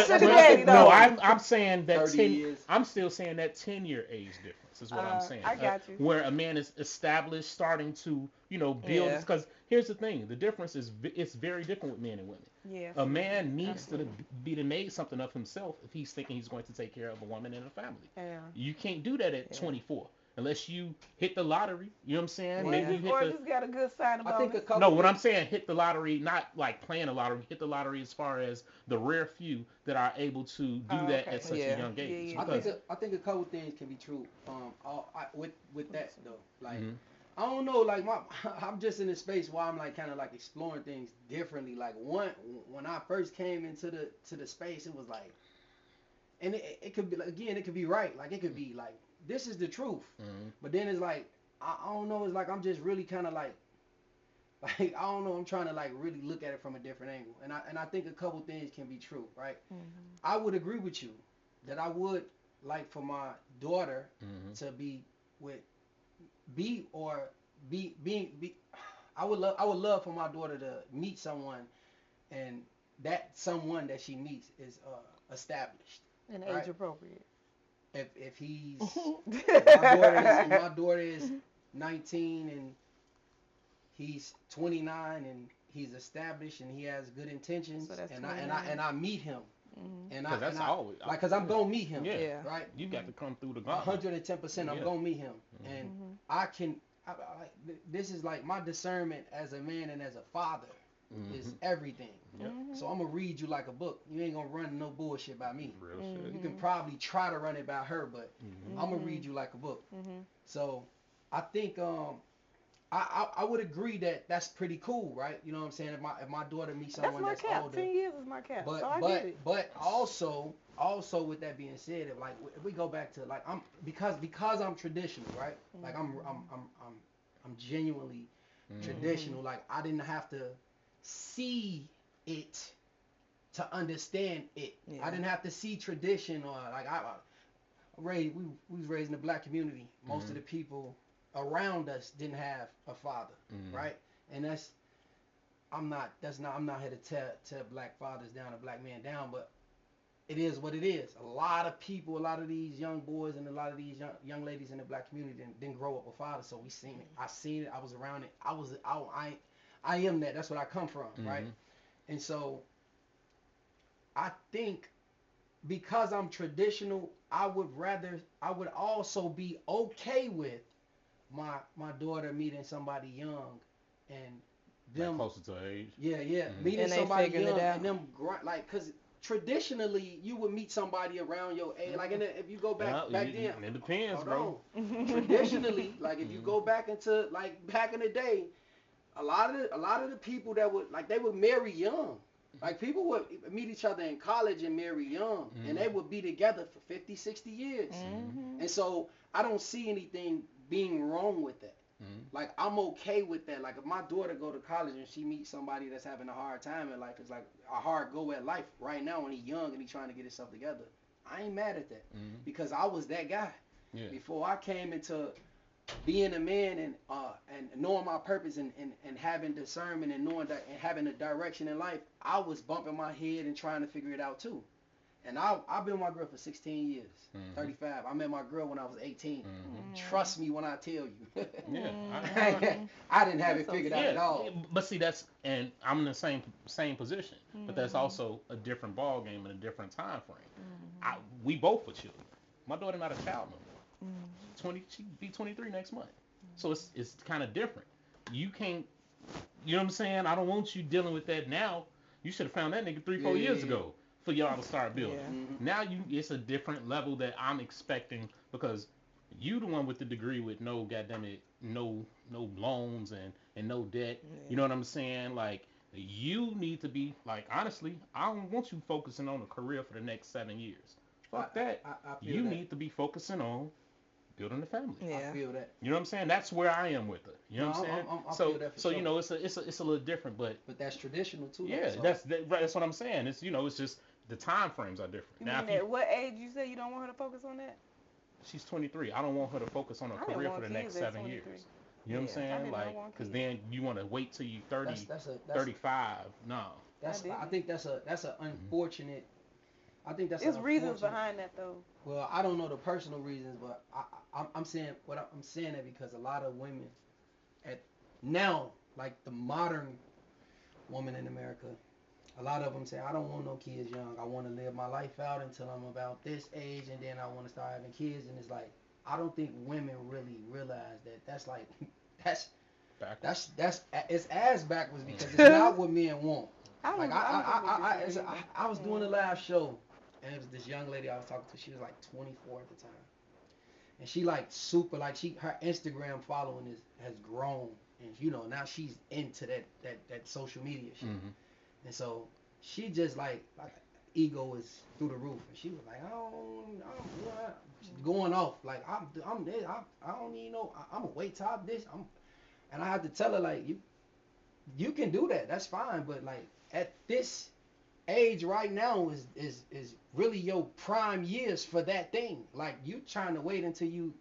sugar daddy no, though. I'm saying that 30 ten. years. I'm still saying that 10-year age difference is what I'm saying. I got you. Where a man is established, starting to build. Yeah. Because here's the thing: the difference is it's very different with men and women. Yeah, A absolutely. man needs to Absolutely. be to made something of himself if he's thinking he's going to take care of a woman and a family. Yeah. You can't do that at Yeah. 24 unless you hit the lottery. You know what I'm saying? Well, Maybe Yeah. you hit Or the just got a good signing I think bonus. a couple no, what things. I'm saying, hit the lottery, not like playing a lottery, hit the lottery as far as the rare few that are able to do Oh, that okay. at such a Yeah. young Yeah. age. Yeah. Because, Yeah. I think a couple things can be true. With that though, like mm-hmm, I don't know, like my I'm just in a space where I'm like kind of like exploring things differently. Like when I first came into the space, it was like, and it could be like, again, it could be right, like it could be like this is the truth, mm-hmm, but then it's like I don't know, it's like I'm just really kind of like I don't know, I'm trying to like really look at it from a different angle, and I think a couple things can be true, right? Mhm. I would agree with you that I would like for my daughter mm-hmm, to be with be or be I would love for my daughter to meet someone, and that someone that she meets is established, And age right? appropriate. If he's if my daughter is 19 and he's 29 and he's established and he has good intentions, So that's and I and I 29. and I meet him, Mhm. and I because and that's I always, like, cause I'm gonna meet him, yeah, Yeah. right? you got Mhm. to come through the A gauntlet. hundred and 10%, I'm Yeah. gonna meet him, Mm-hmm. and Mhm. I can. This is like my discernment as a man and as a father Mm-hmm. is everything. Yep. So Mhm. I'm gonna read you like a book. You ain't gonna run no bullshit by me. Real shit. You can Mhm. probably try to run it by her, but Mm-hmm. I'm gonna read Mhm. you like a book. Mhm. So I think I would agree that that's pretty cool, right? You know what I'm saying? If my daughter meets That's someone my that's cap. older, 10 years is my cap. So but I get but it. but also with that being said, if we go back to like because I'm traditional, right? Like I'm genuinely Mm-hmm. Mhm. traditional. Like I didn't have to see it to understand it. I Yeah. didn't have to see tradition, or like we was raised in the black community. Most Mm-hmm. of the people around us didn't have a father, Mm-hmm. right? And I'm not here to tear black fathers down or black men down, but it is what it is. A lot of people, a lot of these young boys and a lot of these young ladies in the black community didn't grow up with fathers, so we seen it. I seen it. I was around it. I am that. That's where I come from, right? Mm-hmm. And so I think because I'm traditional, I would also be okay with my daughter meeting somebody young, and Like them, closer to her age. yeah, Mm-hmm. meeting And they somebody figuring it young out. and them like, cause traditionally you would meet somebody around your age, like if you go Yeah, back then, it depends, hold bro. on, traditionally, like if you Mm-hmm. go back into like back in the day, a lot of the people that would like they would marry young. Like people would meet each other in college and marry young, and Mm-hmm. they would be together for 50, 60 years. Mm-hmm. Mhm. And so I don't see anything being wrong with that. Mm-hmm. Like I'm okay with that. Like if my daughter go to college and she meets somebody that's having a hard time in life, it's like a hard go at life right now when he young and he trying to get himself together. I ain't mad at that Mm-hmm. because I was that guy Yeah. before I came into being a man and knowing my purpose and having discernment and knowing that and having a direction in life. I was bumping my head and trying to figure it out too. And I've been with my girl for 16 years, Mm-hmm. 35. I met my girl when I was 18. Mm-hmm. Trust me when I tell you. Yeah. Mhm. I didn't have That's it so figured out sweet. at Yeah, all. but see that's and I'm in the same position, but that's Mhm. also a different ball game and a different time frame. Mhm. We both were children. My daughter not a child no more. Mhm. 20, she be 23 next month. So it's kind of different. You can't, you know what I'm saying? I don't want you dealing with that now. You should have found that nigga three, Yeah, 4 years yeah, ago for y'all to start building. Yeah. yeah. Now it's a different level that I'm expecting because you the one with the degree with no goddamn it, no loans and no debt. You know Yeah. what I'm saying? Like you need to be like honestly, I don't want you focusing on a career for the next 7 years. I, Fuck that. I feel You that. need to be focusing on building a family. I Yeah. feel that. You know what I'm saying? That's where I am with it. You know No, what I'm saying? I feel that for So sure. it's a little different, but But that's traditional too, though. yeah, So that's what I'm saying. It's just the time frames are different. You Now mean if you at what age you say you don't want her to focus on that? she's 23, I don't want her to focus on a I didn't career for want the next kids at 7 23. years. You know what I'm Yeah, I saying? did not Like, want cause kids. then you want to wait till you that's 30, that's a that's 35. No. I that's I didn't. think that's a Mm-hmm. unfortunate. I think that's It's an reasons unfortunate. behind that though. Well, I don't know the personal reasons, but I'm saying I'm saying that because a lot of women at now, like the modern woman in America, a lot of them say, I don't want no kids young. I want to live my life out until I'm about this age, and then I want to start having kids. And it's like, I don't think women really realize that that's like, that's Backwards. it's ass backwards because it's not what men want. Like I was doing a live show, and it was this young lady I was talking to. She was like 24 at the time, and she like super like her Instagram following has grown, and now she's into that social media shit. Mm-hmm. And so she just like ego is through the roof, and she was like, I'm going off like I'm this, I don't need no, I'm a wait top this, and I had to tell her like you can do that, that's fine, but like at this age right now is really your prime years for that thing. Like you trying to wait until you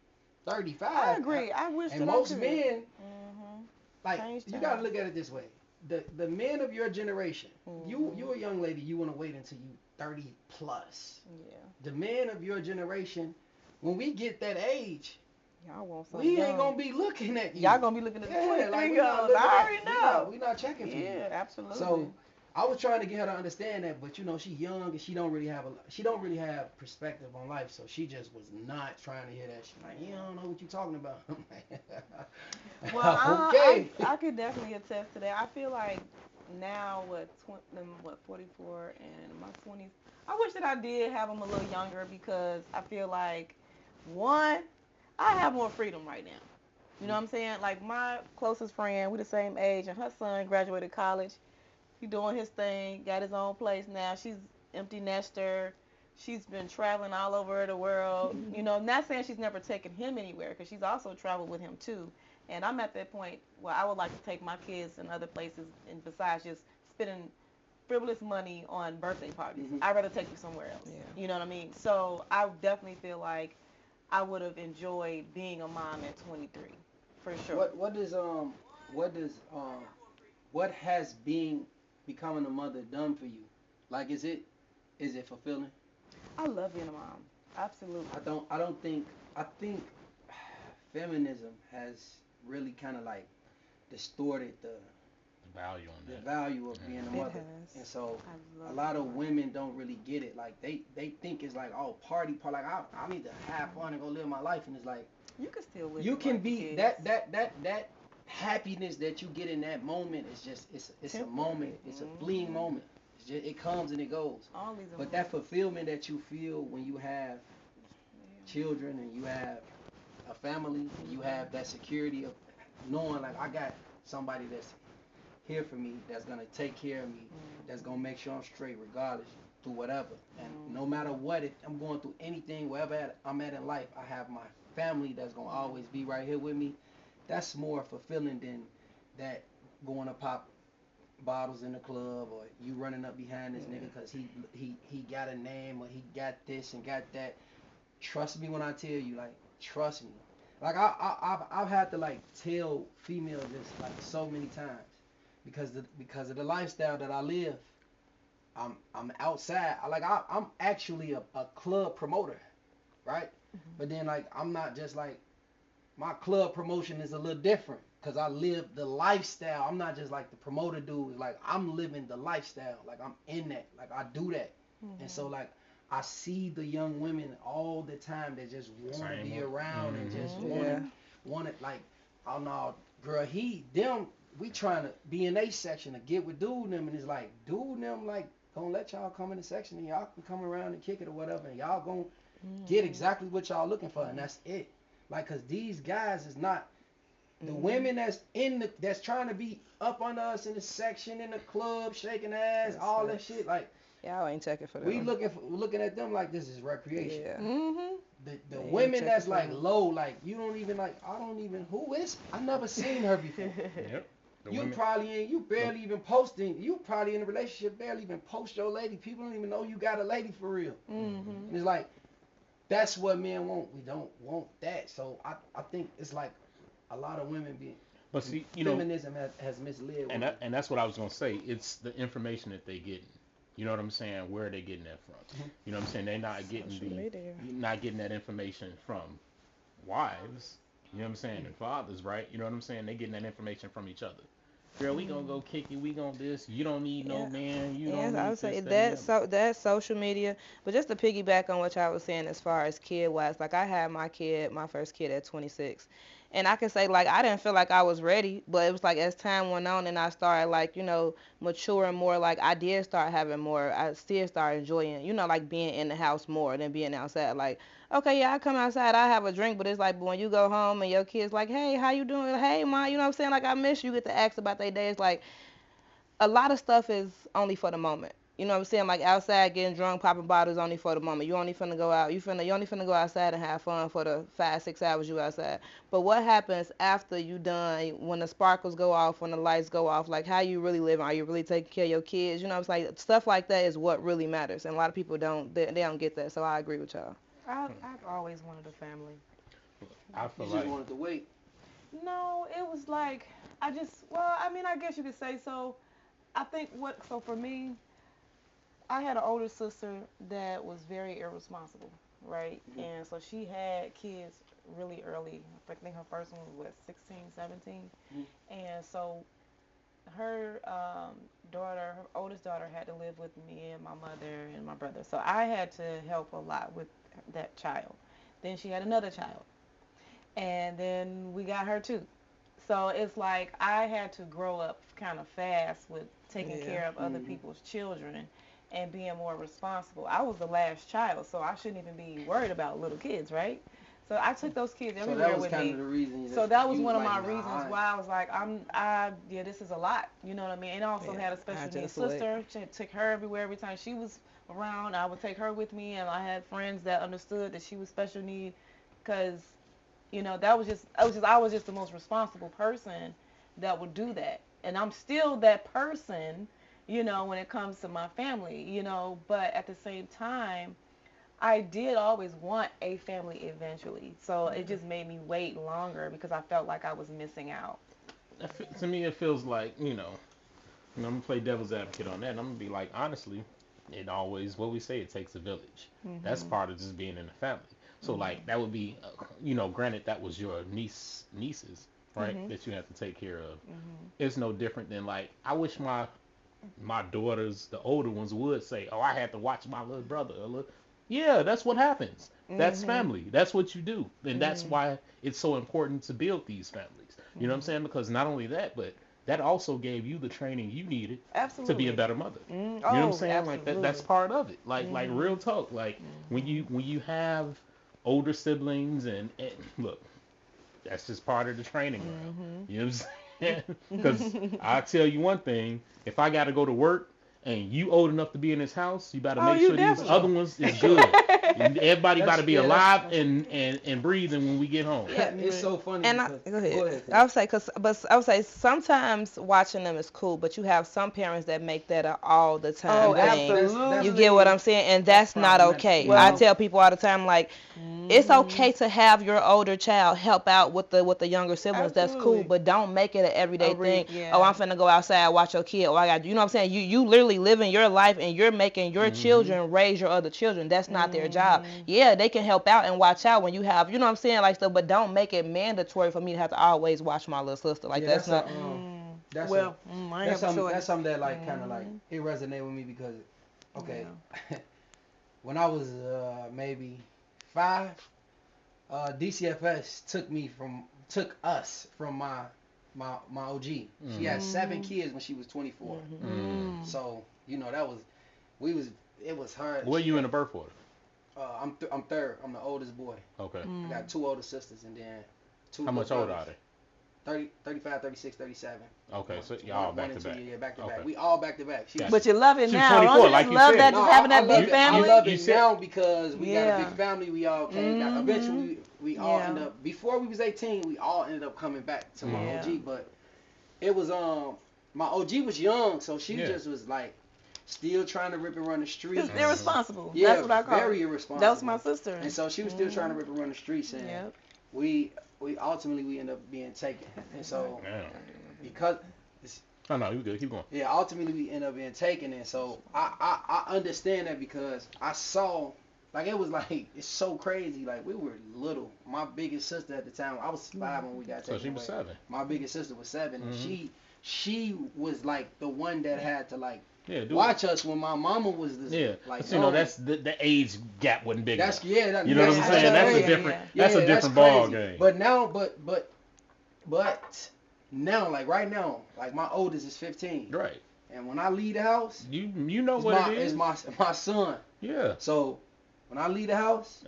35. I agree. I wish and that most I could. men Mm-hmm. like Change you time. gotta look at it this way. The men of your generation, Mm-hmm. you a young lady, you want to wait until you 30 plus. Yeah. The men of your generation, when we get that age, Y'all want something we ain't young. gonna be looking at you. Y'all gonna be looking at the 23 like, year olds. I already know. We not checking for you. Yeah, absolutely. So I was trying to get her to understand that, but she's young and she don't really have perspective on life, so she just was not trying to hear that. She's like, you don't know what you talking about. I'm like, well, okay. I could definitely attest to that. I feel like now, 44 and in my 20s, I wish that I did have them a little younger because I feel like, one, I have more freedom right now. You know what I'm saying? Like my closest friend, we the same age, and her son graduated college. He doing his thing, got his own place now. She's empty nester. She's been traveling all over the world. Not saying she's never taken him anywhere because she's also traveled with him too. And I'm at that point where I would like to take my kids in other places, and besides just spending frivolous money on birthday parties, I'd rather take you somewhere else. Yeah. You know what I mean? So I definitely feel like I would have enjoyed being a mom at 23, for sure. What has becoming a mother done for you? Like, is it fulfilling? I love being a mom. Absolutely. I think feminism has really kind of like distorted the Value on that. value of being a It mother. has. And so I love a lot of being a mom. women don't really get it. Like they think it's like, oh, party, like I need to have fun and go live my life, and it's like You can still live you your can life, be kids. that happiness that you get in that moment is just it's a Temporary. moment, it's a fleeting moment. It's just, it comes and it goes. All these But that fulfillment that you feel when you have children and you have a family and you have that security of knowing like I got somebody that's here for me, that's gonna take care of me, that's gonna make sure I'm straight regardless through whatever. And no matter what, if I'm going through anything, wherever I'm at in life, I have my family that's gonna always be right here with me. That's more fulfilling than that going to pop bottles in the club or you running up behind this nigga because he got a name or he got this and got that. Trust me when I tell you, like, trust me. Like I've had to like tell females this like so many times because of the lifestyle that I live. I'm outside. I'm actually a club promoter, right? But then like I'm not just like my club promotion is a little different because I live the lifestyle. I'm not just like the promoter dude. Like I'm living the lifestyle. Like I'm in that. Like I do that. And so like I see the young women all the time that just want to be around and just want it like, oh no, girl, we trying to be in a section to get with dude and them, and it's like dude and them like gonna let y'all come in the section and y'all can come around and kick it or whatever, and y'all gonna get exactly what y'all looking for, and that's it. Like, cause these guys is not the women that's trying to be up under us in the section, in the club, shaking ass, That's all facts. that shit. Like Y'all ain't checking for them. we looking at them like this is recreation. Yeah. The They ain't women checking that's for like them. low, like you don't even like. I don't even who is. I never seen her before. Yep. The You women- probably ain't. You barely even posting. You probably in a relationship barely even post your lady. People don't even know you got a lady for real. And it's like that's what men want. We don't want that. So I think it's like a lot of women being. But see, Feminism has misled women. and that's what I was gonna say. It's the information that they get. You know what I'm saying? Where are they getting that from? Mhm. You know what I'm saying? They're not getting Social media. not getting that information from wives. You know what I'm saying? And fathers, right? You know what I'm saying? They getting that information from each other. Girl, we gonna go kick it. We gonna this. You don't need no Yeah. man. You Yes, don't I need would say this, that, and the other. that's social media. But just to piggyback on what y'all was saying as far as kid wise, like I had my first kid at 26. And I can say like I didn't feel like I was ready, but it was like as time went on and I started like, maturing more, like I did start having more, I still started enjoying, like being in the house more than being outside. Like, okay, yeah, I come outside, I have a drink, but it's like when you go home and your kids like, hey, how you doing? Hey, ma, you know what I'm saying? Like I miss you, get to ask about their days. Like a lot of stuff is only for the moment. You know what I'm saying? Like outside getting drunk, popping bottles only for the moment. You only finna go out. You only finna go outside and have fun for the 5, 6 hours you outside. But what happens after you done? When the sparkles go off, when the lights go off, like how you really living? Are you really taking care of your kids? You know what I'm saying? Stuff like that is what really matters, and a lot of people they don't get that. So I agree with y'all. I've always wanted a family. I You feel just like wanted to wait. No, it was like well, I mean, I guess you could say so. I think so for me, I had an older sister that was very irresponsible, right? Mhm. And so she had kids really early. I think her first one was, what, 16, 17? Mhm. And so her her oldest daughter, had to live with me and my mother and my brother. So I had to help a lot with that child. Then she had another child. And then we got her too. So it's like I had to grow up kind of fast with taking Yeah. care of other Mhm. people's children and being more responsible. I was the last child, so I shouldn't even be worried about little kids, right? So I took those kids So that everywhere was with kind me. of the reason So that was you was one of like, my nah, reasons why I was like, yeah, this is a lot. You know what I mean? And I also Yeah, had a I special needs just wait. sister. She took her everywhere every time she was around. I would take her with me, and I had friends that understood that she was special need, because that was just I was just the most responsible person that would do that. And I'm still that person, when it comes to my family, but at the same time, I did always want a family eventually. So it just made me wait longer because I felt like I was missing out. to me, it feels like I'm gonna play devil's advocate on that. And I'm gonna be like, honestly, it always what we say. It takes a village. That's Mhm. part of just being in a family. So like Mhm. that would be, granted that was your nieces, right? Mhm. That you have to take care of. Mhm. It's no different than like I wish my daughters, the older ones, would say, "Oh, I had to watch my little brother." Yeah, that's what happens. That's Mhm. family. That's what you do, and that's Mhm. why it's so important to build these families. You know what I'm Mhm. saying? Because not only that, but that also gave you the training you needed to be a Absolutely. better mother. You know what I'm Oh, saying? Like that's absolutely. part of it. Like real Mhm. talk. Like Mhm. when you have older siblings and look, that's just part of the training ground. Mhm. You know what I'm saying? Because I tell you one thing: if I got to go to work and you old enough to be in this house, you better Oh, make you sure these For other sure. definitely. ones For is sure. good. And everybody got to be Yeah, that's alive and breathing when we get home. Yeah, it's so funny and because go go ahead. ahead, I Ted. would say, I would say sometimes watching them is cool, but you have some parents that make that a all the time Oh, And that's thing. that's that's You get what I'm absolutely. saying, and that's that's not problematic. okay. I Well, tell people all the time, like it's mhm. okay to have your older child help out with the younger siblings. That's cool, Absolutely. but don't make it an everyday thing. Oh, Yeah. I'm finna go outside, watch your kid. Oh, I got, you know what I'm saying? You literally living your life, and you're making your Hmm. children raise your other children. That's not their job. Mhm. Yeah, they can help out and watch out when you have, you know what I'm saying, like stuff, but don't make it mandatory for me to have to always watch my little sister. Like Yeah, that's not. that's a Well, I ain't have a that's choice. something that like kind of like Mhm. it resonated with me because okay, Yeah. when I was maybe 5, DCFS took us from my OG. She Mm. had 7 Mhm. kids when she was 24. Mhm. Mm. Mm. So that was we was it was her. Where She you in had the birth order? I'm third. I'm the oldest boy. Okay. I got Mm. 2 older sisters and then 2 How little much older brothers. are they? 30, 35, 36, 37. Okay, so One, y'all one back to and 2 back. years, back to Okay. back. We all back to back. She was Gotcha. But you love it She was now. Don't 24, you just like you love that, said. no, just having I that love big it. I family? love You it said now because we got a big Yeah. family. We all came back. Mhm. Eventually, we all Yeah. ended up. Before we was 18, we all ended up coming back to my Mhm. Yeah. OG. But it was my OG was young, so she Yeah. just was like still trying to rip and run the Just streets. Mhm. irresponsible. Yeah, That's what I call very it. That was my irresponsible. sister. And so she was still trying to rip and run the streets, and Yep. we ultimately we ended up being taken. And so Damn. because Oh no, you good. Keep going. Yeah, ultimately we end up being taken, and so I understand that because I saw, like it was like it's so crazy. Like we were little. My biggest sister at the time, I was 5 when we got taken So she was away. 7. My biggest sister was 7, and Mhm. she was like the one that had to like Yeah, do watch us when my mama was this. it. Yeah, Like but you know that's the age gap wasn't big that's enough. yeah. That, You know what I'm that's saying? That's crazy. a different. Yeah. That's a Yeah, different that's ball crazy. game. But now, but now, like right now, like my oldest is 15, Right. and when I leave the house, You know it's what it is. my son. Yeah. So when I leave the house,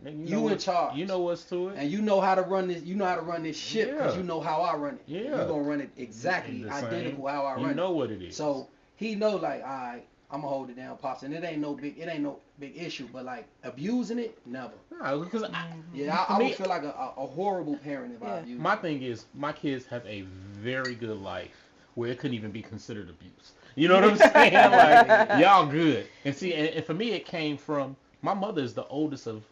And you know in what- charge. You know what's to it. and you know how to run this. You know how to run this ship because Yeah. you know how I run it. Yeah. You're gonna run it exactly The same. identical how I run You it. know what it is. So he know like, all right, I'm gonna hold it down, pops, and it ain't no big issue. But like abusing it, never. Nah, because Yeah, For I me- would feel like a horrible parent if I Yeah. abused. my thing is, my kids have a very good life where it couldn't even be considered abuse. You know what I'm saying? Like, y'all good. And see, and for me, it came from my mother is the oldest of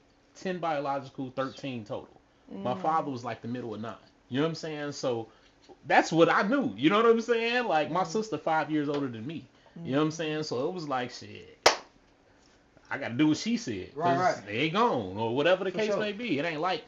10 biological, 13 total. My father was like the middle of 9. You know what I'm saying? So that's what I knew. You know what I'm saying? Like my sister 5 years older than me. You know what I'm saying? So it was like shit. I gotta do what she said. 'Cause Right. they gone or whatever the For case sure. may be. It ain't like,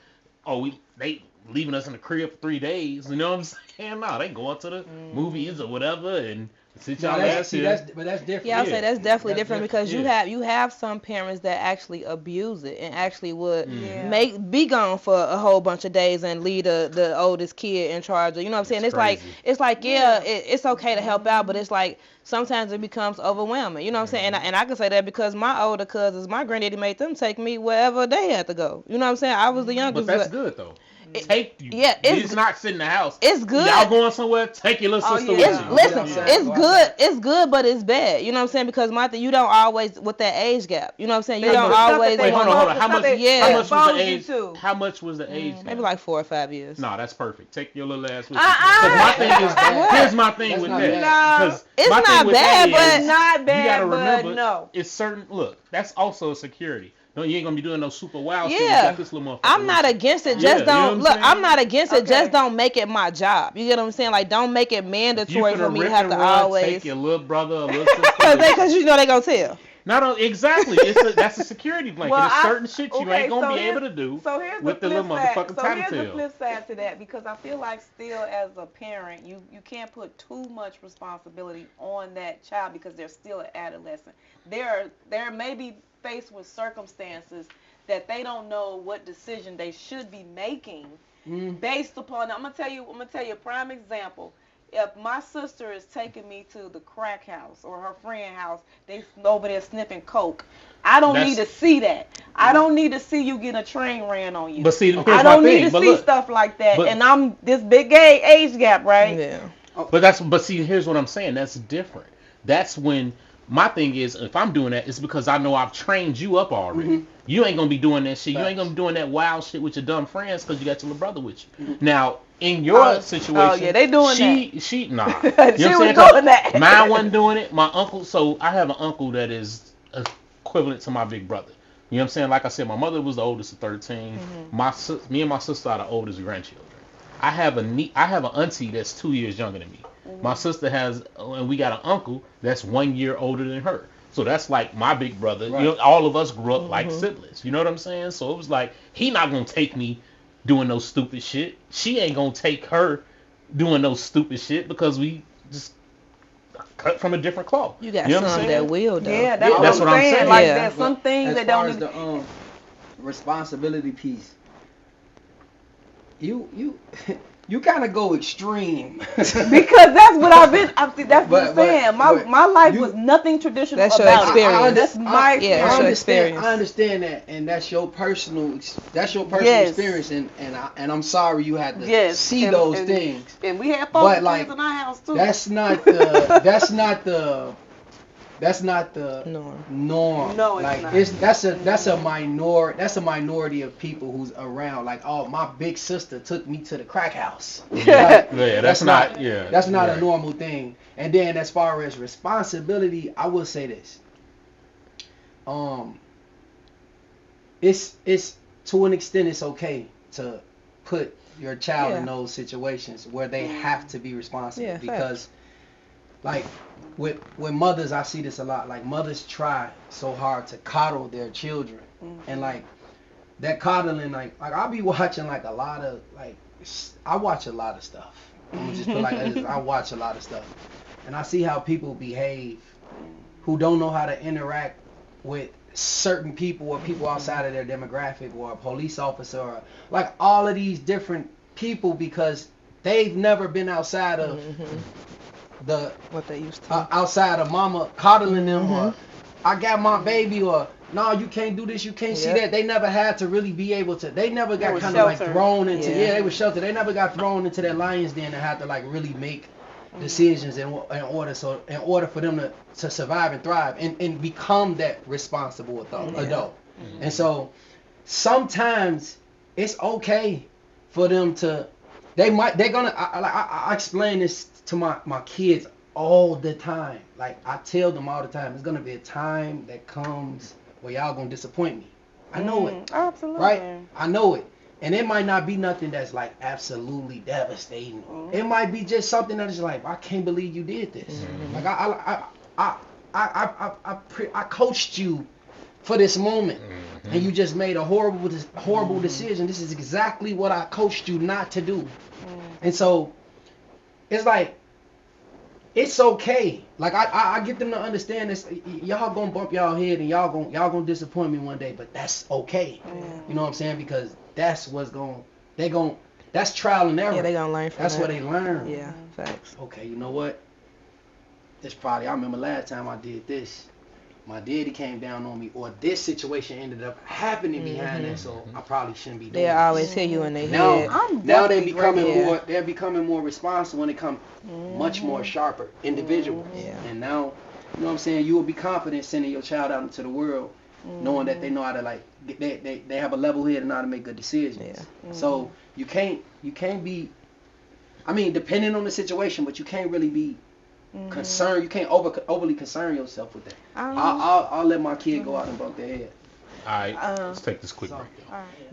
oh, they leaving us in the crib for 3 days. You know what I'm saying? No, they going to the movies or whatever and sit y'all ass here. that's different. Yeah, I would Yeah. say that's definitely That's different because yeah. you have some parents that actually abuse it and actually would Yeah. be gone for a whole bunch of days and leave the oldest kid in charge of, you know what I'm saying? It's crazy. It's like it's okay to help out, but it's like sometimes it becomes overwhelming. You know what I'm saying? And I can say that because my older cousins, my granddaddy made them take me wherever they had to go. You know what I'm saying? I was the But youngest. that's good though. Take you. yeah, It's not sit in the house. It's good. Y'all going somewhere? Take your little Oh, sister yeah. with It's you. listen, outside, it's go good. outside. It's good, but it's bad. You know what I'm saying? Because my thing, you don't always with that age gap. You know what I'm saying? You They- don't the stuff that always. they Wait, hold on. want- How the stuff much? they- Yeah. How much was the expose you age? to. How much was the age? Maybe now? like 4 or 5 years. No, that's perfect. Take your little ass with you. Uh-uh. 'Cause my thing is, What? here's my thing That's with not that. bad. 'Cause It's my thing not with bad, that but- is, It's not bad, you gotta but remember, no. it's certain. Look, that's also a security. No, you ain't gonna be doing no super wild shit. You Yeah. got this little motherfucker. I'm not with you. against it. Yeah, Just you know what don't I'm look. saying? I'm not against it. Okay. Just don't make it my job. You get what I'm saying? Like, don't make it If you mandatory for finna me to rip have and to run, always. take your little brother or little sister. Because you know they gonna tell. Not exactly. That's a security blanket. Well, There's certain shit you okay, ain't gonna so be here's- able to do So here's with the the little flip side. motherfucking So here's the tattletale. flip side to that because I feel like still as a parent, you can't put too much responsibility on that child because they're still an adolescent. They're maybe faced with circumstances that they don't know what decision they should be making based upon. I'm gonna tell you a prime example. If my sister is taking me to the crack house or her friend house, they over there sniffing coke. I don't need to see that. I don't need to see you getting a train ran on you. But see, here's I my don't thing. need to But see look, stuff like that. but- And I'm this big gay age gap, right? Yeah. But see, here's what I'm saying. That's different. That's when my thing is, if I'm doing that, it's because I know I've trained you up already. You ain't gonna be doing that shit. You ain't gonna be doing that wild shit with your dumb friends because you got your little brother with you. Now, in your situation, yeah, they doing she nah. You know She what I'm was saying? 'Cause doing that. Mine wasn't doing it. My uncle. So I have an uncle that is equivalent to my big brother. You know what I'm saying? Like I said, my mother was the oldest of 13. Me and my sister are the oldest grandchildren. I have an auntie that's 2 years younger than me. My sister has, and we got an uncle that's 1 year older than her. So that's like my big brother. Right. You know, all of us grew up like siblings. You know what I'm saying? So it was like he not gonna take me doing no stupid shit. She ain't gonna take her doing no stupid shit because we just cut from a different cloth. You got know what I'm some saying? that will though. Yeah, that's, that's what what I'm I'm saying. saying. Like Yeah. there's some things as that far don't as even. the responsibility piece, you you kind of go extreme. Because that's what I've been. That's what I'm But- saying. but My life you- was nothing traditional That's your about it. experience. That's my Yeah, I that's your understand. experience. I understand that, and that's your personal. That's your personal Yes. experience, and I'm sorry you had to Yes, see and- those and- things. And we had But, folks like, kids in our house too. That's not the. That's not the Norm. norm. No, it's like not. that's a minority of people who's around. Like, oh, my big sister took me to the crack house. Like, Yeah, that's not. Yeah, that's not right. a normal thing. And then as far as responsibility, I will say this. It's to an extent it's okay to put your child in Yeah. those situations where they have to be responsible Yeah, because like with mothers, I see this a lot. Like mothers try so hard to coddle their children, and like that coddling, like I'll be watching like a lot of I watch a lot of stuff. I'm gonna just put like that. I watch a lot of stuff, and I see how people behave who don't know how to interact with certain people or people outside of their demographic or a police officer or like all of these different people because they've never been outside of the What they used to. outside of mama coddling them or I got my baby or no, you can't do this, you can't see that. They never had to really be able to. They never got kind of like thrown into. Yeah, they were sheltered. They never got thrown into that lion's den and had to like really make decisions in order for them to survive and thrive and become that responsible adult. And so sometimes it's okay for them to. I explain this to my kids all the time. Like I tell them all the time, it's gonna be a time that comes where y'all gonna disappoint me. I know it. Absolutely. Right? I know it. And it might not be nothing that's like absolutely devastating. It might be just something that is like, I can't believe you did this. Like I coached you for this moment, and you just made a horrible decision. This is exactly what I coached you not to do. And so it's like it's okay. Like I get them to understand this. Y'all gonna bump y'all head and y'all gonna disappoint me one day, but that's okay. You know what I'm saying? Because that's what's that's trial and error. Yeah, they gonna learn from That's that. where they learn. Yeah, facts. Okay, you know what? I remember last time I did this. My daddy came down on me, or this situation ended up happening behind that, so I probably shouldn't be doing They this. always hear you in their Now, head. now they're becoming grateful. more. They're becoming more responsible and they come much more sharper individuals. Yeah. And now, you know what I'm saying. You will be confident sending your child out into the world, knowing that they know how to like. They have a level head and know how to make good decisions. Yeah. So you can't be. I mean, depending on the situation, but you can't really be concerned. You can't overly concern yourself with that. I'll let my kid go out and bump their head. All right, let's take this quick break. All right.